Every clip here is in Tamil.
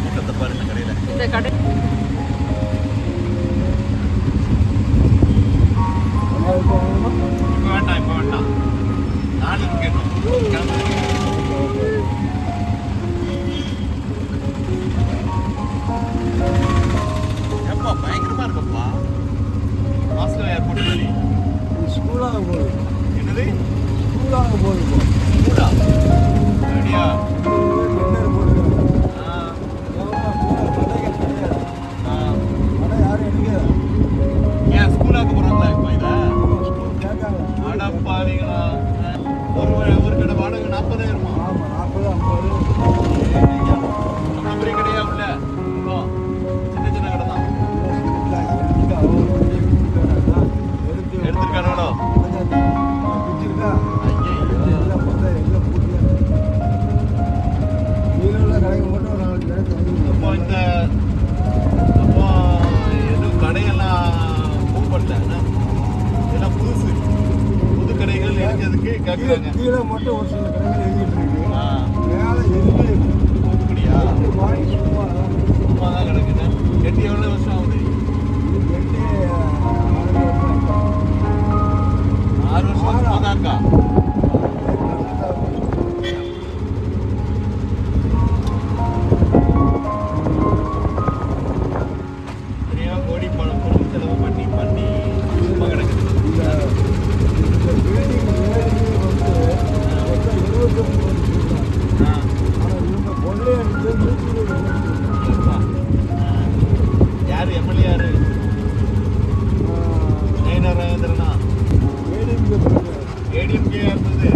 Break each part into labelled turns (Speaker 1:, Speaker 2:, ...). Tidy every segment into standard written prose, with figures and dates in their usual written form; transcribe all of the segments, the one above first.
Speaker 1: கூட்டத்தை பாருங்க கடையில்.
Speaker 2: இந்த கடை
Speaker 1: இப்போ வேண்டாம், இப்போ வேண்டாம், நாளைக்கு கேட்டோம். எப்பா பயங்கரமா இருக்கப்பா மாஸ்கோ ஏர்போர்ட் மாதிரி.
Speaker 3: ஸ்கூலாக போகுது.
Speaker 1: என்னது
Speaker 3: ஸ்கூலாக போகுது.
Speaker 1: ஸ்கூலா ரெடியா? ஏன் ஸ்கூலாக்க போறாங்களா இப்போ இதை? அடப்பாவீங்களா? ஒரு கடை வாடகை 40,000. நம்ம பெரிய கடையா உள்ள சின்ன சின்ன கடை தான் எடுத்திருக்கானோ? அப்போ இந்த அப்போ எதுவும் கடையெல்லாம் மூவ் பண்ணிட்டாங்க. இதெல்லாம் புதுசு புது கடைகள் இருக்கிறதுக்கு கேட்குறாங்க.
Speaker 3: கீழே மட்டும் ஒரு சில கடைகள் எழுதிட்டு இருக்கு. மேலே எதுவுமே
Speaker 1: அப்படியா? சும்மா தான் கிடக்குது. கட்டி எவ்வளோ வருஷம் ஆகுது? 6 வருஷம் போதாக்கா. நிறையா கோடி பணம் பொருள் செலவு பண்ணி பண்ணி சும்மா கிடக்குது. யாரு எம்எல்ஏ? யாரு? நயனார் நாகேந்திரனா? ஏடிஎம்கே இருந்தது.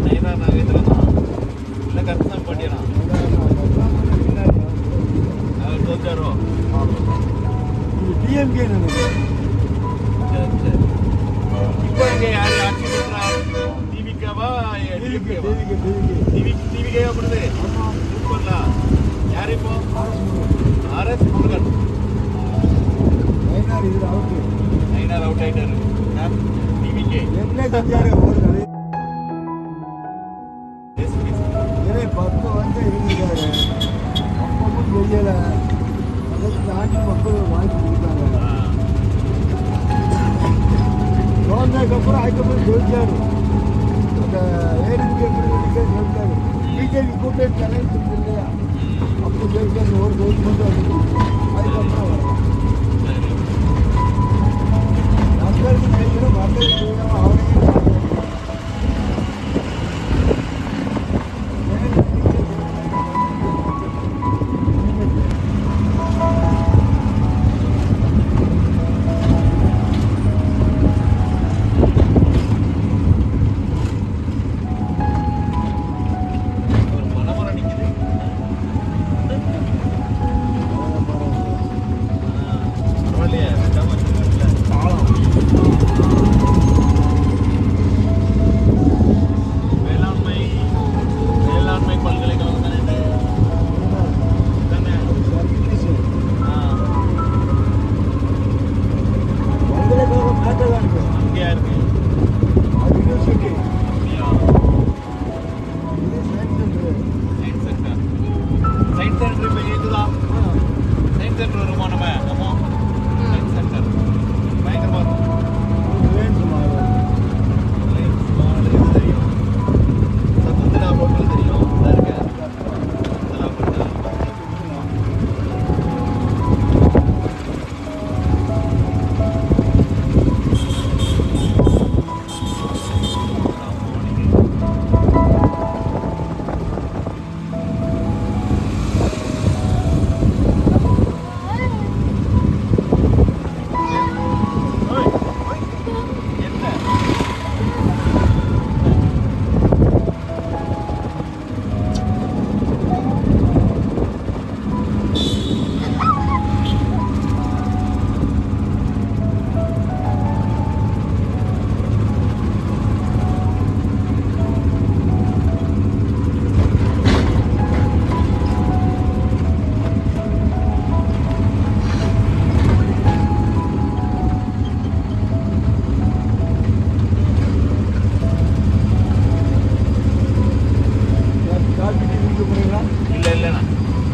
Speaker 1: நயனார் நாகேந்திரனா இல்லை கருப்பசாமி பாண்டியனா? அவர் தோச்சாரோ?
Speaker 3: டிஎம்கே.
Speaker 1: சரி சரி. இப்போ இங்கே யார் ஆட்சி பண்றா? டிவிகேவா? டிவிகேவா பண்ணுது? சூப்பர்லா. யார் இப்போ? ஆர்எஸ் முருகன். நயனார் அவுட் ஆயிட்டாரு. டிவிகே
Speaker 3: என்ன செஞ்சாரு? ஒரு கடை 10 வருஷம் இருந்திருக்காரு. அப்பவும் தெரியல. அதை தாண்டி மக்கள் வாங்கி கொடுத்தாங்க. அதுக்கப்புறம் சொல்லிட்டாரு. அந்த ஏடிஎம்கே சொல்லிட்டாரு. பிஜேபி கூட்டணி தலைவர் இல்லையா? அப்போ சொல்லிட்டாரு ஒரு கவர்மெண்ட். அதுக்கப்புறம் வரலாம். மக்களுக்கு செய்யணும், மக்களுக்கு செய்யணும். அவரையும்
Speaker 1: இல்லை இல்லைண்ணா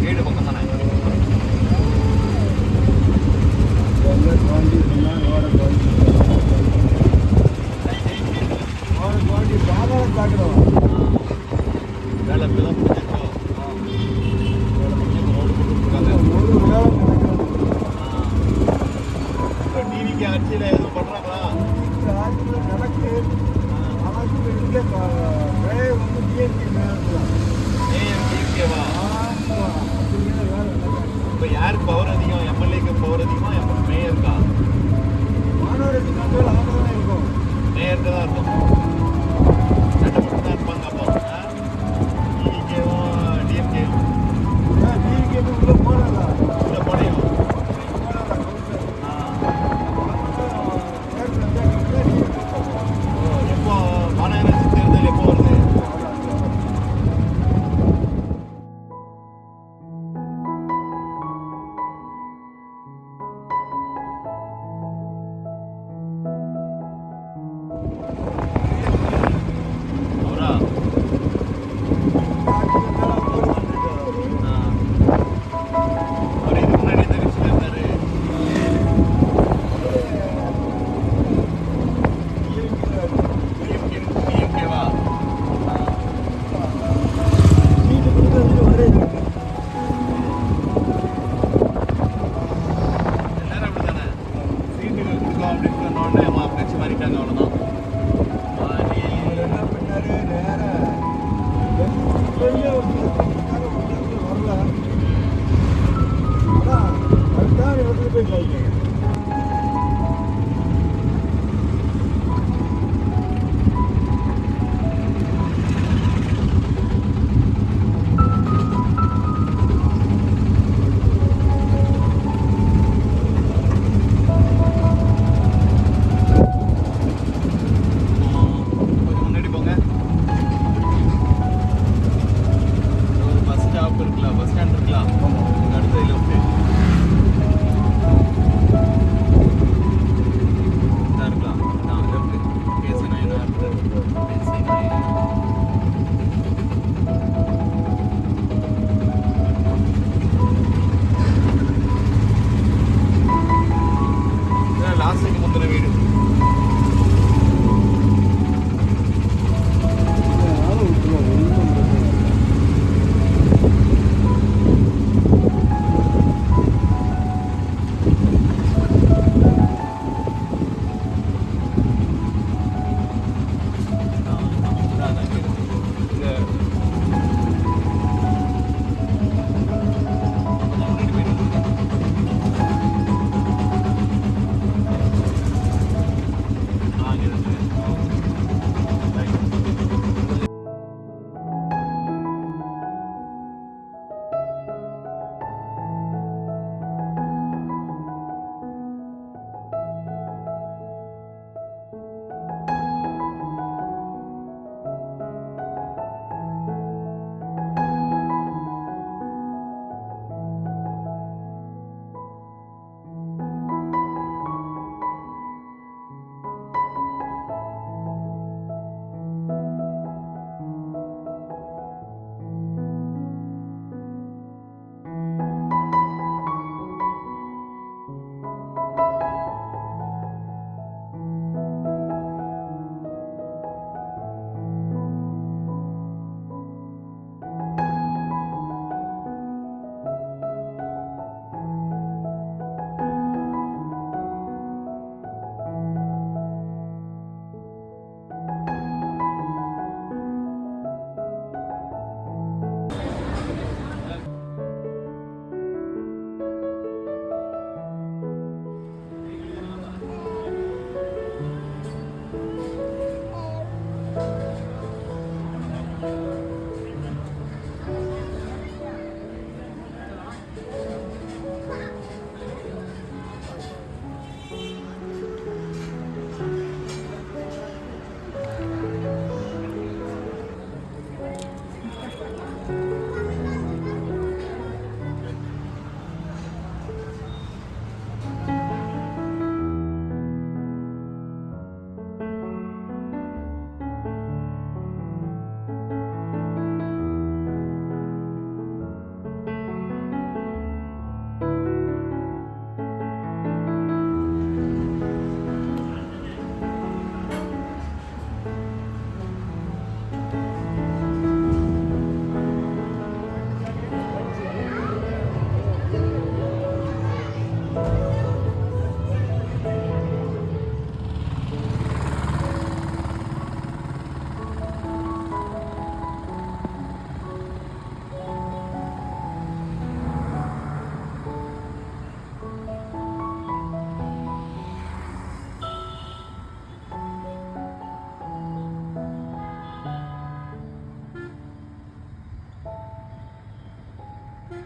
Speaker 1: வீடு பக்கம் தானே.
Speaker 3: எல்லாம் குவாண்டி சொன்னால் ஓர குவாண்டி ஓர குவாண்டி சாதாரண தாக்குறோம்.
Speaker 1: வேலை இப்படி தான் முடிஞ்சிருக்கோ. வேலை முடிஞ்சு ரோடு போட்டுருக்காங்க.
Speaker 3: ஒரு வேலை நடக்கிறது.
Speaker 1: இப்போ டிவிக்கு ஆட்சியில் எதுவும் பண்ணுறாங்களா?
Speaker 3: இந்த ஆட்சியில் நடக்கு ஆட்சியில் இருக்க வேலை வந்து டிஎன்கே நேரத்தில்
Speaker 1: ஏஎம்டிகேவா?
Speaker 3: ஆமாம் அப்படிங்கிற வேலை நடக்காது.
Speaker 1: இப்போ யாருக்கு பவர் அதிகம்? எம்எல்ஏக்கு பவர் அதிகமா மேயருக்கா?
Speaker 3: மாணவர்களுக்கு மக்கள் ஆக தான் இருக்கும்.
Speaker 1: மேயருக்கு தான் இருக்கும். சட்டமன்றம் தான் இருப்பாங்க. அப்போ டிவிகேவும் டிஎம்கேவும்
Speaker 3: டிஎன்கே உள்ள போனதா
Speaker 1: உள்ள போனையும்
Speaker 3: போனதா
Speaker 1: எப்போ மாநகராட்சி தேர்தல் எப்போ வருது? அவரா? அவர் இதுக்கு முன்னாடி எந்த கட்சியில் இருந்தாரு? டிஎம்கேவா? எல்லாரும் அப்படிதானே. சீட்டுகள் கொடுக்கும் அப்படின்னு சொன்னோடனே கட்சி மாறிட்டாங்க. அவ்வளோதான். மாறி கொஞ்சம் முன்னாடி போங்க. ஒரு பஸ் ஸ்டாப் இருக்கலாம், பஸ் ஸ்டாண்ட் இருக்கலாம். அதுக்கு அடுத்தது லெஃப்ட் இருக்கலாம். லெஃப்ட் கேசி நாயனார் பேசி நாயனார். லாஸ்ட்டுக்கு முந்தின வீடு.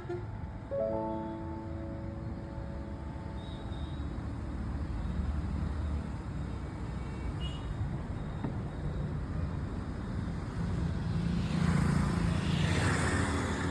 Speaker 2: ம்.